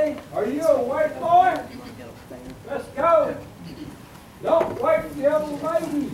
Billy, are you awake, boy? Let's go. Don't wake the old lady.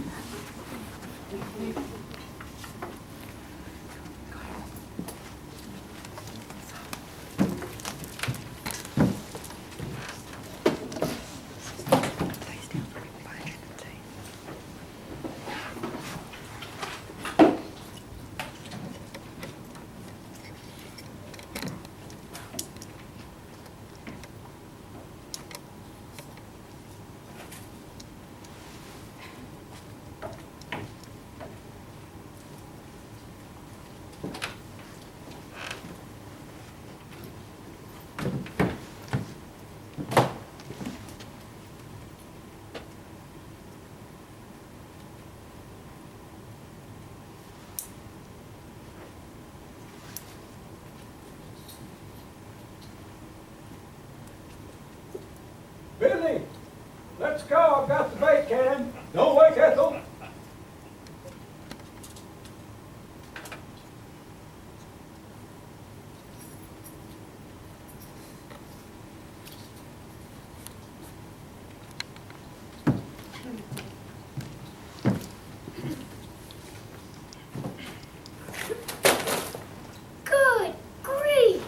Billy, let's go. I've got the bait can. Don't wake Ethel. Good grief!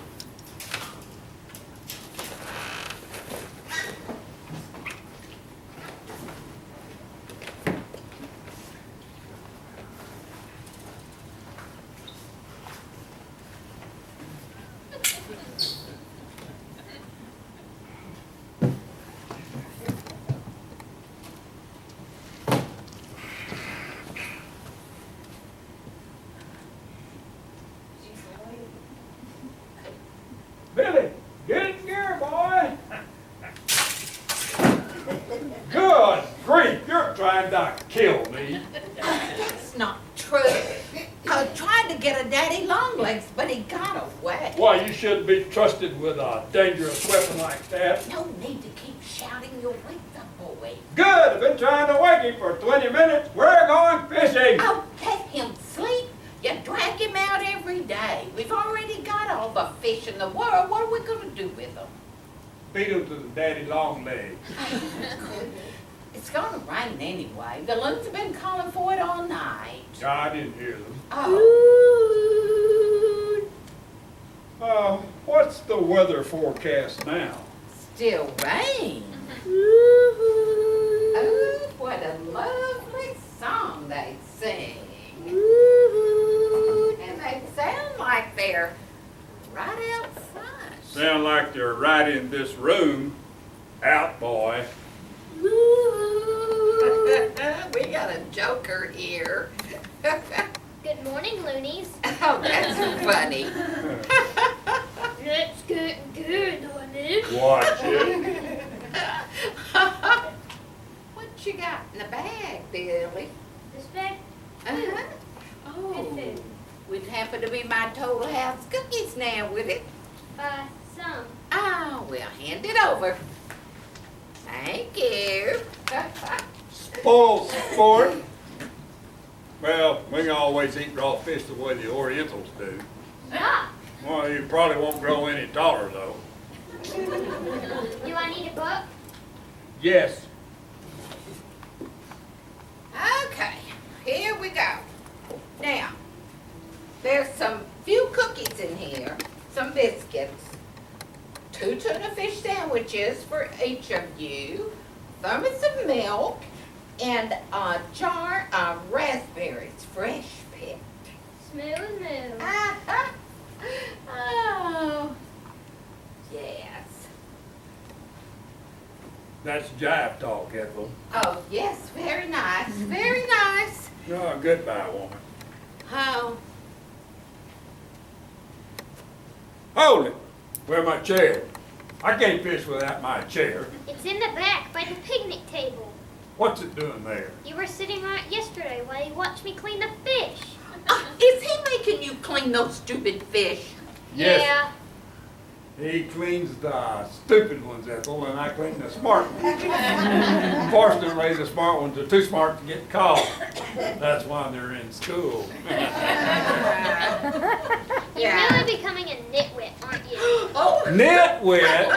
Billy, get in gear, boy. Good grief, you're trying to kill me. That's not true. I was trying to get a daddy longlegs, but he got away. Why, you shouldn't be trusted with a dangerous weapon like that. No need to keep shouting. You'll wake the boy. Good, I've been trying to wake him for 20 minutes. We're going fishing. Oh, let him sleep. You drag him out every day. We've already got all the fish in the world. What are we going to do with them? Feed him to the daddy long legs. It's going to rain anyway. The loons have been calling for it all night. I didn't hear them. Oh, What's the weather forecast now? still rain. Oh, what a lovely song they sing. And they sound like they're right out front. Sound like they're right in this room. Out, boy. We got a joker here. Good morning, loonies. Oh, that's funny. Let's get good on it. Watch it. What you got in the bag, Billy? This bag? Uh-huh. Good food. Would happen to be my total house cookies now with it. Some. Oh, we'll hand it over. Thank you. Spoiled sport. Well, we can always eat raw fish the way the Orientals do. Ah! Well, you probably won't grow any taller, though. Do I need a book? Yes. Okay, here we go. Now, there's some few cookies in here, some biscuits, 2 tuna fish sandwiches for each of you, thermos of milk, and a jar of raspberries, fresh picked. Smooth. Oh, yes. That's jive talk, Ethel. Oh, yes, very nice, very nice. Oh, goodbye, woman. Oh, Hold it. Where's my chair? I can't fish without my chair. It's in the back by the picnic table. What's it doing there? You were sitting on it yesterday while you watched me clean the fish. is he making you clean those stupid fish? Yeah. He cleans the stupid ones, Ethel, and I clean the smart ones. Unfortunately, the smart ones are too smart to get caught. That's why they're in school. You're really becoming a nitwit, aren't you? Oh, Nitwit?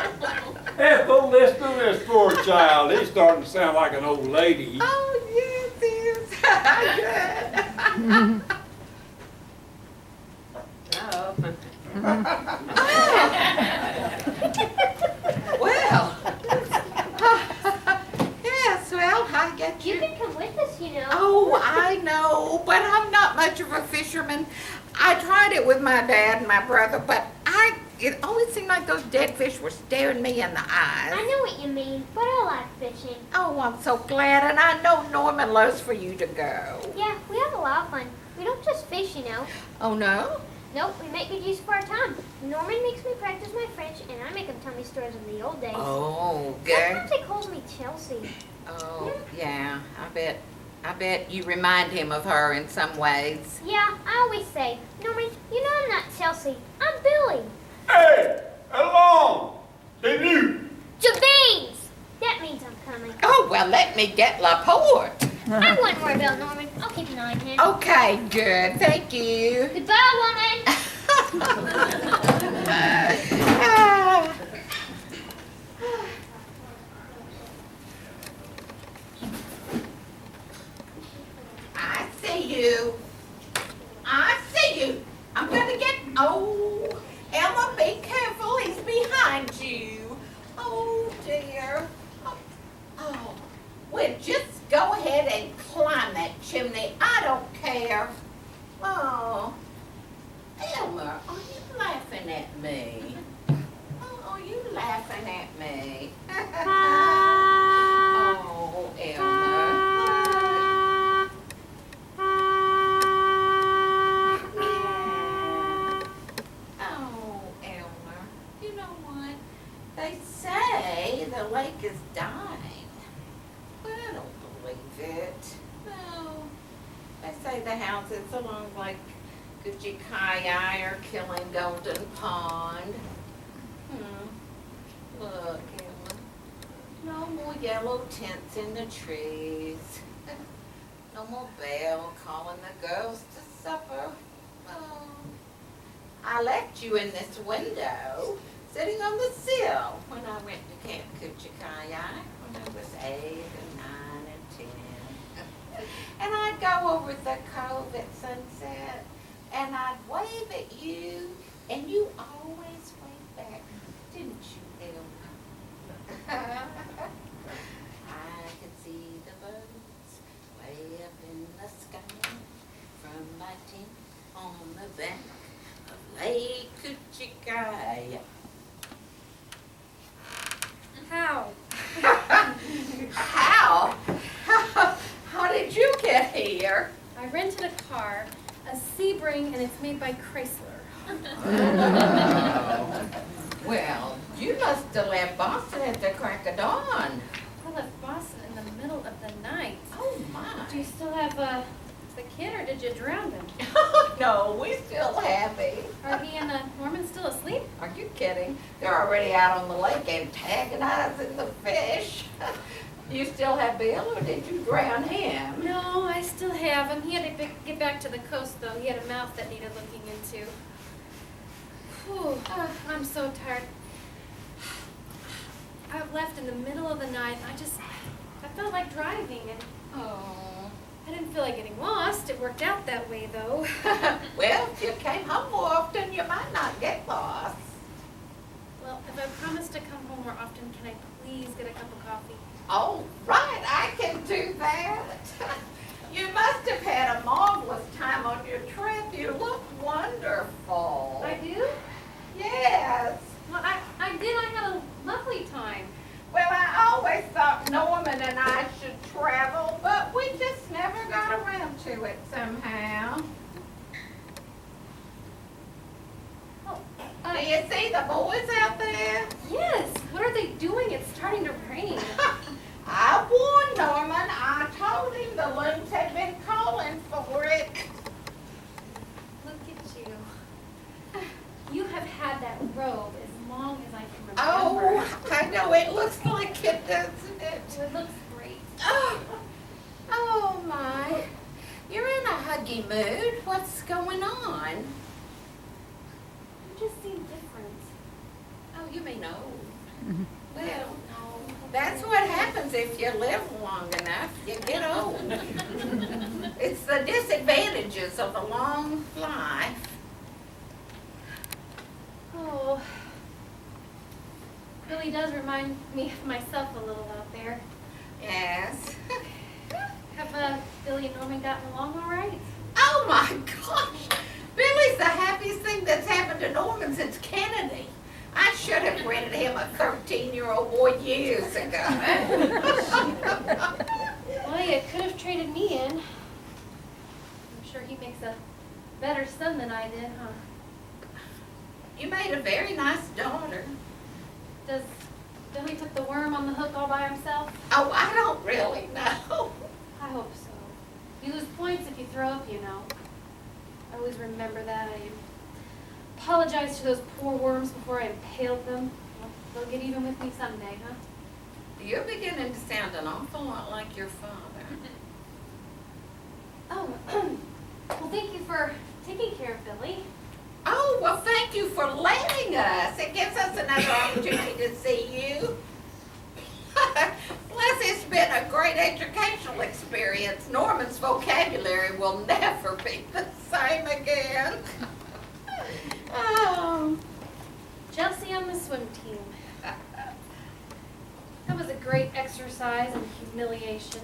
Ethel, listen to this poor child. He's starting to sound like an old lady. Oh, yes, yes. Good. Oh. Well. Yes, well, I get You you. can come with us, you know. Oh, I know, but I'm not much of a fisherman. I tried it with my dad and my brother, but it always seemed like those dead fish were staring me in the eyes. I know what you mean, but I like fishing. Oh, I'm so glad, and I know Norman loves for you to go. Yeah, we have a lot of fun. We don't just fish, you know. Oh, no? Nope, we make good use of our time. Norman makes me practice my French, and I make him tell me stories of the old days. Oh, good. Sometimes he calls me Chelsea. Oh, yeah, I bet you remind him of her in some ways. Yeah, I always say, Norman, you know I'm not Chelsea. I'm Billy. Hey, along! Then you. Javines! That means I'm coming. Oh, well, let me get Laporte. I wouldn't worry about Norman. I'll keep an eye on him. Okay, good, thank you. Goodbye, woman. I see you. I see you. I'm gonna get. Oh, Emma, be careful. He's behind you. Oh dear. Oh, well, just go ahead and climb that chimney. I don't care. Oh, Elmer, are you laughing at me? Oh, are you laughing at me? Oh, Elmer. Oh, Elmer, you know what? They say the lake is dying. But I don't believe it. No. They say the houses along Lake Kuchikaya are killing Golden Pond. Look, Emma. No more yellow tents in the trees. No more bell calling the girls to supper. Oh. I left you in this window, sitting on the sill when I went to Camp Kuchikaya when I was 8 and 9 and 10. And I'd go over the cove at sunset, and I'd wave at you, and you always waved back, didn't you, Elmer? I could see the birds way up in the sky from my tent on the bank of Lake Kuchikaya. How? How? How did you get here? I rented a car, a Sebring, and it's made by Chrysler. Well, you must have left Boston at the crack of dawn. I left Boston in the middle of the night. Oh, my. Do you still have the kid, or did you drown him? No, we still have him. Are he and Norman still asleep? Are you kidding? They're already out on the lake antagonizing the fish. Do you still have Bill, or did you drown him? No, I still have him. He had to get back to the coast, though. He had a mouth that needed looking into. Whew, I'm so tired. I left in the middle of the night. I felt like driving, and Oh. I didn't feel like getting lost. It worked out that way, though. Well, if you came home more often, you might not get lost. Well, if I promise to come home more often, can I please get a cup of coffee? Oh, right, I can do that. You must have had a marvelous time on your trip. You look wonderful. I do? Yes. Well, I did. I had a lovely time. Well, I always thought Norman and I should travel, but we just never got around to it somehow. Oh, Do you see the boys out there? yes. What are they doing? It's starting to rain. I warned Norman. I told him the loons had been calling for it. Look at you. You have had that robe as long as I can remember. Oh, I know it looks like it, doesn't it? It looks great. Oh my. You're in a huggy mood. What's going on? You just seem different. Oh, you mean old. Well, happens if you live long enough. You get old. It's the disadvantages of a long life. Oh, Billy does remind me of myself a little out there. Yes. Have Billy and Norman gotten along all right? Oh my gosh! Billy's the happiest thing that's happened to Norman since Kennedy. I should have rented him a 13-year-old boy years ago. Well, you could have traded me in. I'm sure he makes a better son than I did, huh? You made a very nice daughter. Does Billy put the worm on the hook all by himself? Oh, I don't really know. I hope so. You lose points if you throw up, you know. I always remember that. I apologized to those poor worms before I impaled them. Well, they'll get even with me someday, huh? You're beginning to sound an awful lot like your father. Oh, well, thank you for taking care of Billy. Oh, well, thank you for letting us. It gives us another opportunity to see you. Plus, it's been a great educational experience. Norman's vocabulary will never be the same again. Oh. Chelsea on the swim team. That was a great exercise and humiliation.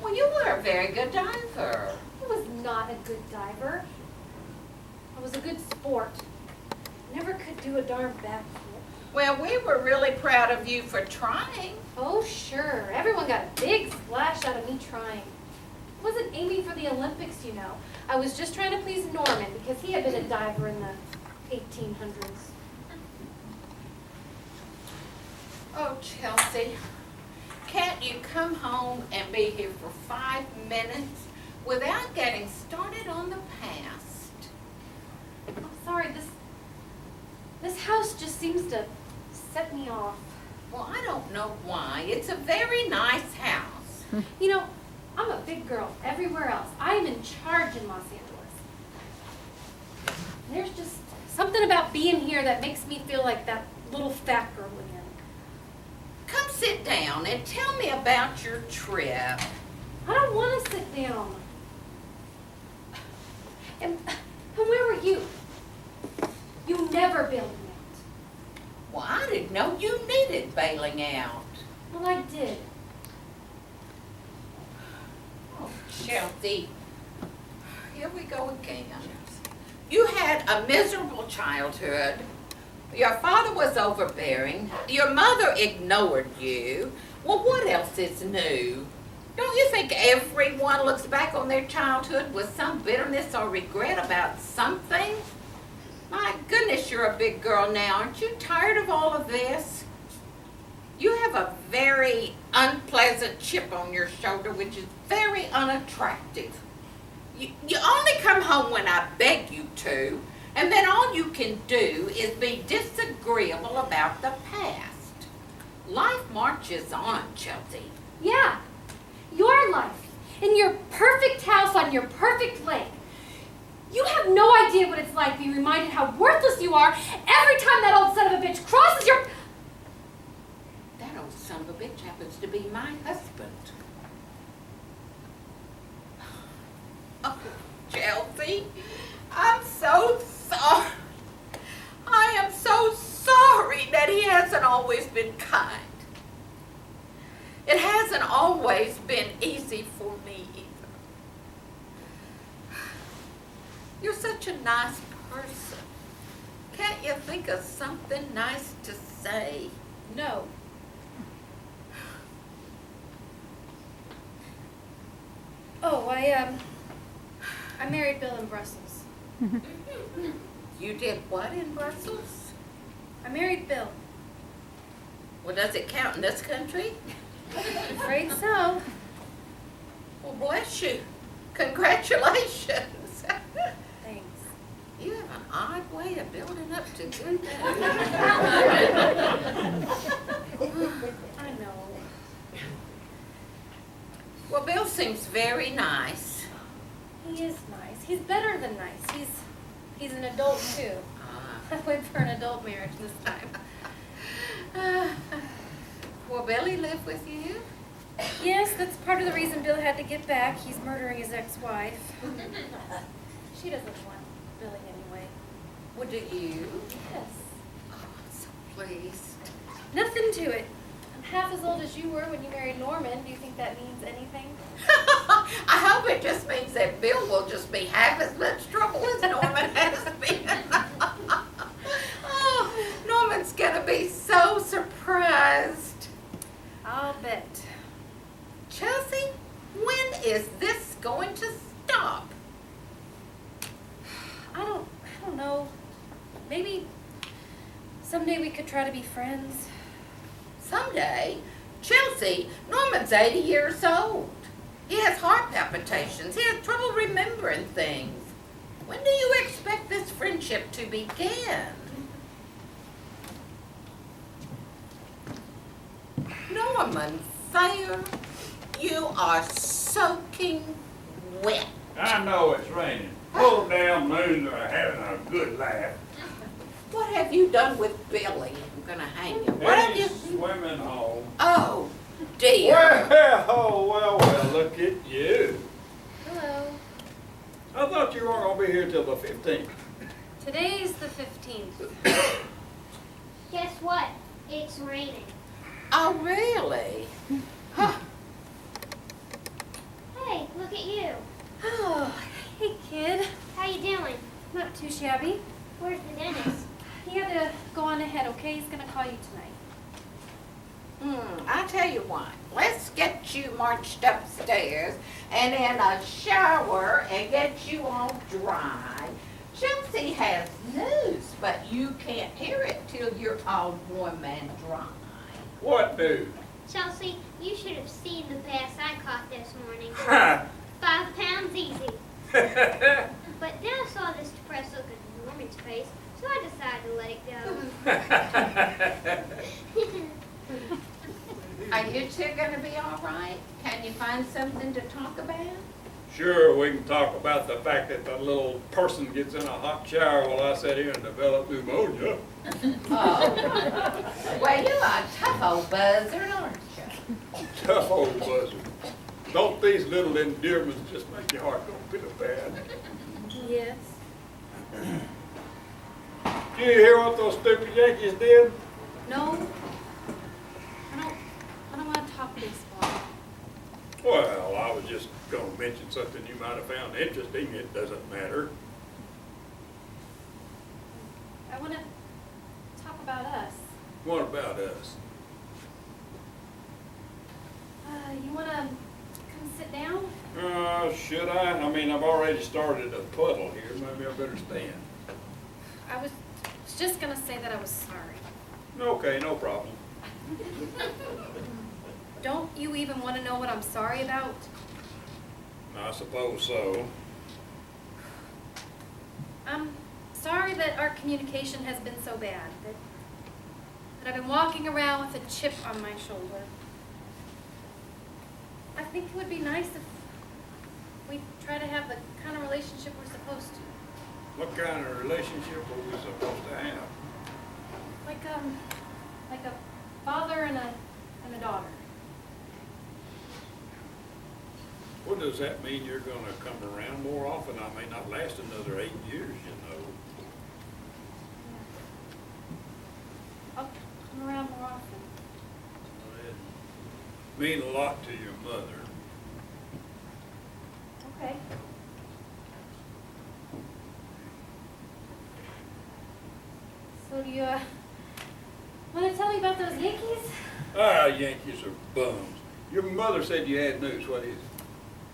Well, you were a very good diver. I was not a good diver. I was a good sport. Never could do a darn backflip. Well, we were really proud of you for trying. Oh, sure. Everyone got a big splash out of me trying. I wasn't aiming for the Olympics, you know. I was just trying to please Norman because he had been a diver in the 1800s. Oh, Chelsea, can't you come home and be here for 5 minutes without getting started on the past? I'm sorry, this house just seems to set me off. Well, I don't know why. It's a very nice house. You know, I'm a big girl everywhere else. I'm in charge in Los Angeles. And there's just something about being here that makes me feel like that little fat girl again. Come sit down and tell me about your trip. I don't want to sit down. And where were you? You never bailed me out. Well, I didn't know you needed bailing out. Well, I did. Oh, Chelsea, here we go again. You had a miserable childhood. Your father was overbearing. Your mother ignored you. Well, what else is new? Don't you think everyone looks back on their childhood with some bitterness or regret about something? My goodness, you're a big girl now. Aren't you tired of all of this? You have a very unpleasant chip on your shoulder, which is very unattractive. You only come home when I beg you to, and then all you can do is be disagreeable about the past. Life marches on, Chelsea. Yeah, your life, in your perfect house on your perfect lake. You have no idea what it's like being reminded how worthless you are every time that old son of a bitch crosses your... That old son of a bitch happens to be my husband. Oh, Chelsea, I'm so sorry. I am so sorry that he hasn't always been kind. It hasn't always been easy for me either. You're such a nice person. Can't you think of something nice to say? No. Oh, I married Bill in Brussels. You did what in Brussels? I married Bill. Well, does it count in this country? I'm afraid so. Well, bless you. Congratulations. Thanks. You have an odd way of building up to good news. I know. Well, Bill seems very nice. He is nice. He's better than nice. He's an adult too. I went for an adult marriage this time. Will Billy live with you? Yes, that's part of the reason Bill had to get back. He's murdering his ex-wife. She doesn't want Billy anyway. Well, do you? Yes. Oh, I'm so pleased. Nothing to it. I'm half as old as you were when you married Norman. Do you think that means anything? I hope it just means that Bill will just be half as much trouble as Norman has been. Oh, Norman's gonna be so surprised. I'll bet. Chelsea, when is this going to stop? I don't know. Maybe someday we could try to be friends. Someday, Chelsea, Norman's 80 years old. He has heart palpitations. He has trouble remembering things. When do you expect this friendship to begin? Norman Thayer, you are soaking wet. I know it's raining. Full damn moons are having a good laugh. What have you done with Billy? I'm gonna hang you. What have you? He's swimming home. Oh, dear. Well, look at you. Hello. I thought you weren't gonna be here till the 15th. Today's the 15th. Guess what? It's raining. Oh, really? Huh. Hey, look at you. Oh, hey kid. How you doing? Not too shabby. Where's the dentist? He had to go on ahead, okay? He's gonna call you tonight. I tell you what, let's get you marched upstairs and in a shower and get you all dry. Chelsea has news, but you can't hear it till you're all warm and dry. What news? Chelsea, you should have seen the bass I caught this morning. Ha! 5 pounds easy. But then I saw this depressed look on Norman's face, so I decided to let it go. Are you two gonna be all right? Can you find something to talk about? Sure, we can talk about the fact that the little person gets in a hot shower while I sit here and develop pneumonia. Oh, well, you're a tough old buzzard, aren't you? Tough old buzzard. Don't these little endearments just make your heart go pit-a-pat? Yes. Did you hear what those stupid Yankees did? No. I don't want to talk baseball. Well, I was just going to mention something you might have found interesting. It doesn't matter. I want to talk about us. What about us? You want to come sit down? Should I? I mean, I've already started a puddle here. Maybe I better stand. I was just going to say that I was sorry. Okay, no problem. Don't you even want to know what I'm sorry about? I suppose so. I'm sorry that our communication has been so bad, that I've been walking around with a chip on my shoulder. I think it would be nice if we try to have the kind of relationship we're supposed to. What kind of relationship are we supposed to have? Like a father and a daughter. What does that mean? You're going to come around more often? I may not last another 8 years, you know. I'll come around more often. It mean a lot to your mother. Okay. So do you want to tell me about those Yankees? Yankees are bums. Your mother said you had news. What is it?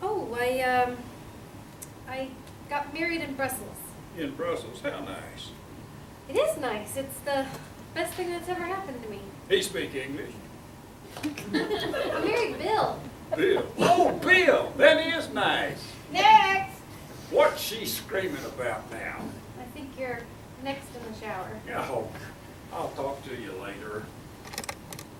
Oh, I got married in Brussels. In Brussels. How nice. It is nice. It's the best thing that's ever happened to me. He speak English. I married Bill. Bill. Oh, Bill. That is nice. Next! What's she screaming about now? I think you're next in the shower. Oh, I'll talk to you later.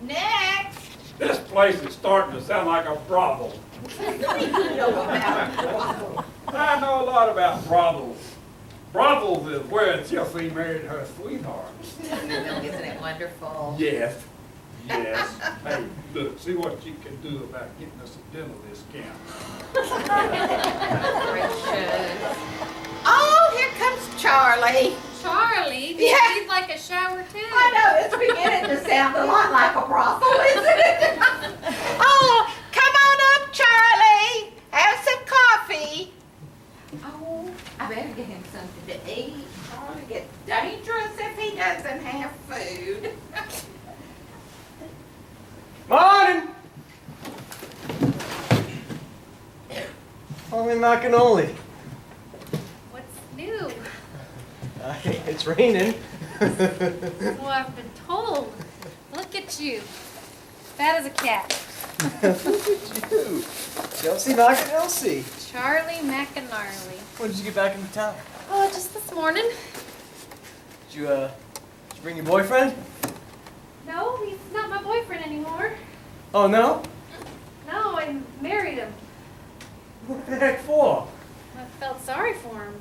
Next! This place is starting to sound like a brothel. You know about I know a lot about brothels. Brothels is where Chelsea married her sweetheart. Isn't it wonderful? Yes. Yes. Hey, look, see what you can do about getting us a dental discount. Gracious. Oh, here comes Charlie. Charlie, Yeah. you'd like a shower too. I know, it's beginning to sound a lot like a brothel, isn't it? Oh, come on up, Charlie. Have some coffee. Oh, I better get him something to eat. Charlie gets dangerous if he doesn't have food. Morning! Holy macanoli. What's new? It's raining. Well, I've been told. Look at you. Fat as a cat. Look at you. Chelsea Macanelsi. Charlie McAnarly. When did you get back into town? Oh, just this morning. Did you bring your boyfriend? No, he's not my boyfriend anymore. Oh, no? No, I married him. What the heck for? I felt sorry for him.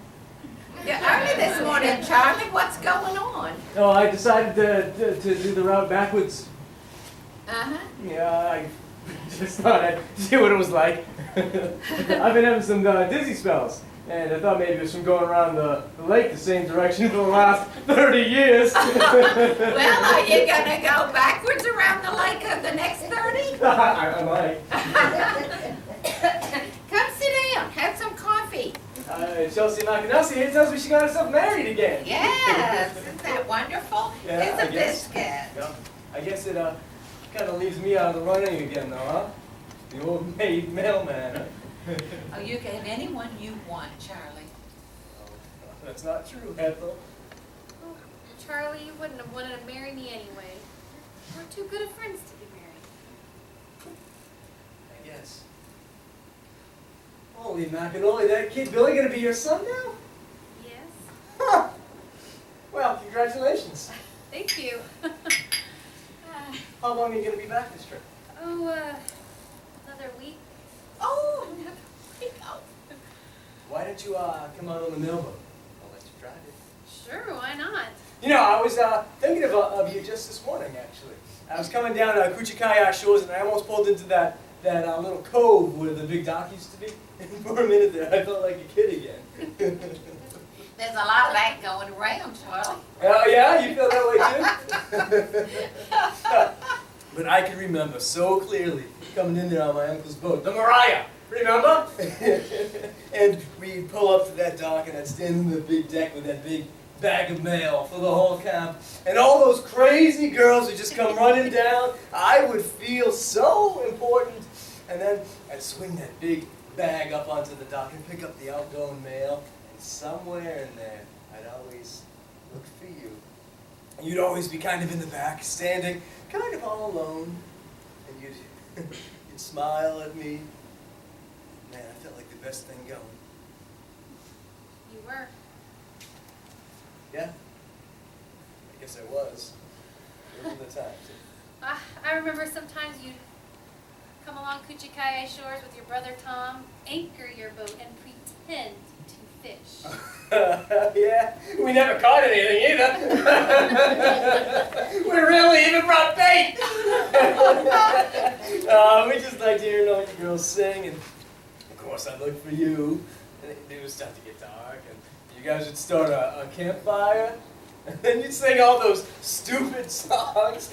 Yeah, early this morning, Charlie. What's going on? Oh, I decided to do the route backwards. Uh-huh. Yeah, I just thought I'd see what it was like. I've been having some dizzy spells, and I thought maybe it was from going around the lake the same direction for the last 30 years. Well, are you gonna go backwards around the lake of the next 30? I might. Come sit down, have some coffee. Chelsea Macanelsi here tells me she got herself married again. Yes, isn't that wonderful? Yeah, It's I a guess. biscuit. Yeah. I guess it kind of leaves me out of the running again, though, huh? The old maid mailman. Huh? Oh, you can have anyone you want, Charlie. That's not true, Ethel. Oh, Charlie, you wouldn't have wanted to marry me anyway. We're too good of friends to be married. I guess. Holy macanoli, that kid Billy gonna be your son now? Yes. Huh. Well, congratulations. Thank you. How long are you gonna be back this trip? Oh, another week. Oh, another week. Oh. Why don't you come out on the mailboat? I'll let you drive it. Sure, why not? You know, I was thinking of you just this morning, actually. I was coming down Kuchikaya shores, and I almost pulled into that little cove where the big dock used to be. And for a minute there, I felt like a kid again. There's a lot of that going around, Charlie. Oh, yeah? You feel that way, too? But I can remember so clearly coming in there on my uncle's boat, the Mariah, remember? And we'd pull up to that dock, and I'd stand on the big deck with that big bag of mail for the whole camp. And all those crazy girls would just come running down. I would feel so important. And then I'd swing that big bag up onto the dock and pick up the outgoing mail. And somewhere in there, I'd always look for you. And you'd always be kind of in the back, standing kind of all alone. And you'd smile at me. Man, I felt like the best thing going. You were. Yeah? I guess I was. Those were the times. I remember sometimes you'd come along Kuchikaya shores with your brother Tom, anchor your boat, and pretend to fish. Yeah, we never caught anything either. We rarely even brought bait. We just liked hearing all you girls sing, and of course I'd look for you, and it would start to get dark, and you guys would start a campfire, and then you'd sing all those stupid songs.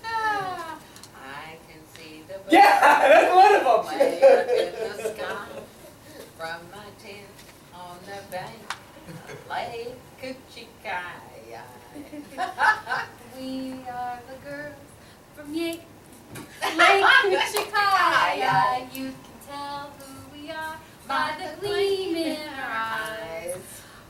I can see the birds Yeah, that's one of them. way up in the sky from my tent on the bank of Lake Kuchikaya. We are the girls from Lake Kuchikaya. You can tell who we are by the gleam in our eyes.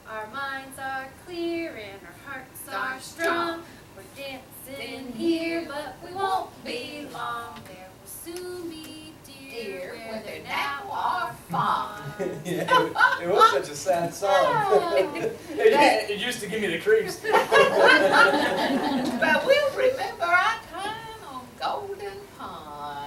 Our minds are clear and our hearts are strong. We're dancing here, but we won't be long. There will soon be deer where there now are fawns. Yeah, it was such a sad song. It used to give me the creeps. But we'll remember our time on Golden Pond.